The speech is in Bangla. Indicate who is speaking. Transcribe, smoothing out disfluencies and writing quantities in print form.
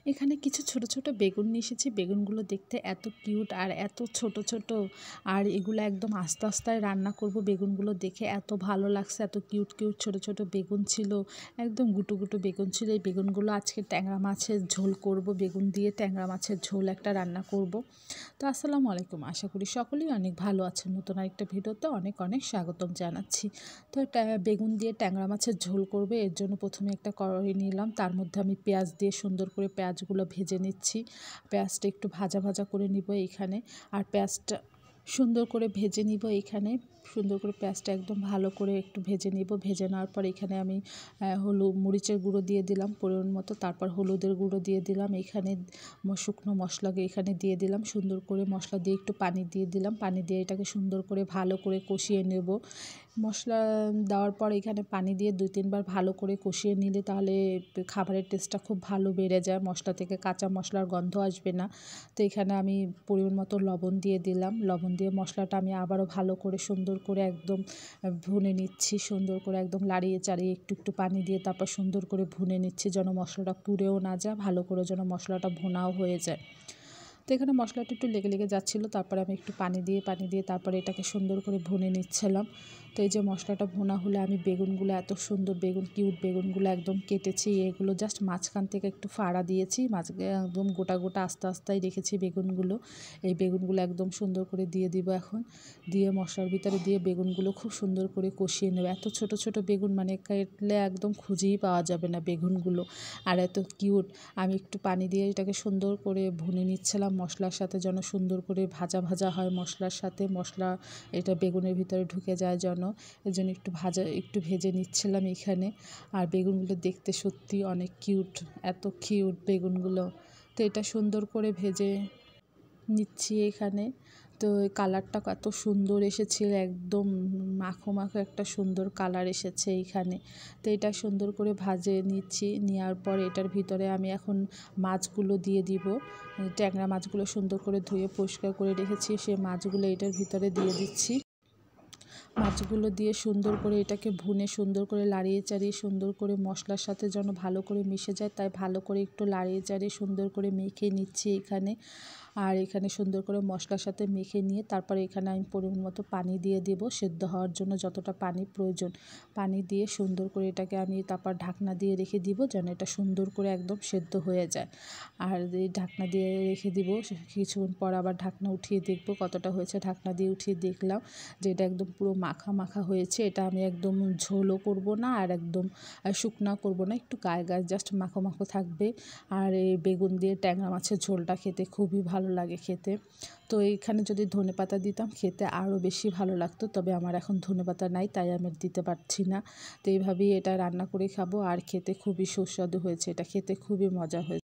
Speaker 1: এখানে কিছু ছোট ছোট বেগুন নিয়ে এসেছি। বেগুনগুলো দেখতে এত কিউট আর এত ছোট ছোট, আর এগুলো একদম আস্তে আস্তে রান্না করব। বেগুনগুলো দেখে এত ভালো লাগছে, এত কিউট কিউট ছোট ছোট বেগুন ছিল, একদম গুটো গুটো বেগুন ছিল। এই বেগুনগুলো আজকে ট্যাংরা মাছের ঝোল করব, বেগুন দিয়ে ট্যাংরা মাছের ঝোল একটা রান্না করব। তো আসসালামু আলাইকুম, আশা করি সকলেই অনেক ভালো আছেন। নতুন আরেকটা ভিডিওতে অনেক অনেক স্বাগতম জানাচ্ছি। তো বেগুন দিয়ে ট্যাংরা মাছের ঝোল করবে, এর জন্য প্রথমে একটা কড়াই নিলাম, তার মধ্যে আমি পেঁয়াজ দিয়ে সুন্দর করে পেঁয়াজগুলো ভেজে নিচ্ছি। পেঁয়াজটা একটু ভাজা ভাজা করে নিব এইখানে, আর পেঁয়াজটা সুন্দর করে ভেজে নিব এইখানে। সুন্দর করে পেঁয়াজটা একদম ভালো করে একটু ভেজে নিব। ভেজে নেওয়ার পর এখানে আমি মরিচের গুঁড়ো দিয়ে দিলাম পরিমাণ মতো, তারপর হলুদের গুঁড়ো দিয়ে দিলাম। এখানে শুকনো মশলাকে এখানে দিয়ে দিলাম। সুন্দর করে মশলা দিয়ে একটু পানি দিয়ে দিলাম, পানি দিয়ে এটাকে সুন্দর করে ভালো করে কষিয়ে নেব। মশলা দেওয়ার পর এখানে পানি দিয়ে 2-3 বার ভালো করে কষিয়ে নিলে তাহলে খাবারের টেস্টটা খুব ভালো বেড়ে যায়, মশলা থেকে কাঁচা মশলার গন্ধ আসবে না। তো এখানে আমি পরিমাণ মতো লবণ দিয়ে দিলাম। লবণ দিয়ে মশলাটা আমি আবারও ভালো করে সুন্দর করে একদম ভুনে নিচ্ছি। সুন্দর করে একদম লাড়িয়ে চাড়িয়ে একটু একটু পানি দিয়ে তারপর সুন্দর করে ভুনে নিচ্ছি, যেন মশলাটা পুড়েও না যায়, ভালো করে যেন মশলাটা ভুনাও হয়ে যায়। তো এখানে মশলাটা একটু লেগে লেগে যাচ্ছিলো, তারপরে আমি একটু পানি দিয়ে তারপরে এটাকে সুন্দর করে ভুনে নিচ্ছিলাম। তো এই যে মশলাটা ভুনা হলে আমি বেগুনগুলো, এত সুন্দর বেগুন, কিউট বেগুনগুলো একদম কেটেছি। এগুলো জাস্ট মাঝখান থেকে একটু ফাড়া দিয়েছি, একদম গোটা গোটা আস্তে আস্তেই রেখেছি বেগুনগুলো। এই বেগুনগুলো একদম সুন্দর করে দিয়ে দিব এখন। দিয়ে মশলার ভিতরে দিয়ে বেগুনগুলো খুব সুন্দর করে কষিয়ে নেব। এত ছোট ছোট বেগুন, মানে কাটলে একদম খুঁজেই পাওয়া যাবে না বেগুনগুলো, আর এত কিউট। আমি একটু পানি দিয়ে এটাকে সুন্দর করে ভুনে নিচ্ছিলাম মশলার সাথে, যেন সুন্দর করে ভাজা ভাজা হয় মশলার সাথে, মশলা এটা বেগুনের ভিতরে ঢুকে যায় যেন, এর জন্য একটু ভেজে নিচ্ছিলাম এখানে। আর বেগুনগুলো দেখতে সত্যি অনেক কিউট, এত কিউট বেগুনগুলো। তো এটা সুন্দর করে ভেজে নিচ্ছি এখানে। তো কালারটা কত সুন্দর এসেছে, একদম মাখো মাখো একটা সুন্দর কালার এসেছে এইখানে। তো এটা সুন্দর করে ভাজে নিচ্ছি। নেওয়ার পর এটার ভিতরে আমি এখন মাছগুলো দিয়ে দিব। ট্যাংরা মাছগুলো সুন্দর করে ধুয়ে পরিষ্কার করে রেখেছি, সেই মাছগুলো এটার ভিতরে দিয়ে দিচ্ছি। মাছগুলো দিয়ে সুন্দর করে এটাকে ভুনে সুন্দর করে লাড়িয়ে চাড়িয়ে সুন্দর করে মশলার সাথে যেন ভালো করে মিশে যায়, তাই ভালো করে একটু লাড়িয়ে চাড়িয়ে সুন্দর করে মেখে নিচ্ছি এখানে। আর এখানে সুন্দর করে মশলার সাথে মেখে নিয়ে তারপরে এখানে আমি পরিমাণ মতো পানি দিয়ে দেব, সেদ্ধ হওয়ার জন্য যতটা পানি প্রয়োজন। পানি দিয়ে সুন্দর করে এটাকে আমি তারপর ঢাকনা দিয়ে রেখে দিব, যেন এটা সুন্দর করে একদম সেদ্ধ হয়ে যায়। আর এই ঢাকনা দিয়ে রেখে দিব। কিছুক্ষণ পর আবার ঢাকনা উঠিয়ে দেখব কতটা হয়েছে। ঢাকনা দিয়ে উঠিয়ে দেখলাম যে এটা একদম পুরো মাখা মাখা হয়েছে। এটা আমি একদম ঝোলও করব না আর একদম শুকনা করব না, একটু গায়ে গায়ে জাস্ট মাখো মাখো থাকবে। আর এই বেগুন দিয়ে ট্যাংরা মাছের ঝোলটা খেতে খুবই ভালো লাগে খেতে। তো এইখানে যদি ধনেপাতা দিতাম খেতে আরও বেশি ভালো লাগতো, তবে আমার এখন ধনেপাতা নাই, তাই আমি দিতে পারছি না। তো এইভাবেই এটা রান্না করে খাবো, আর খেতে খুবই সুস্বাদু হয়েছে, এটা খেতে খুবই মজা হয়েছে।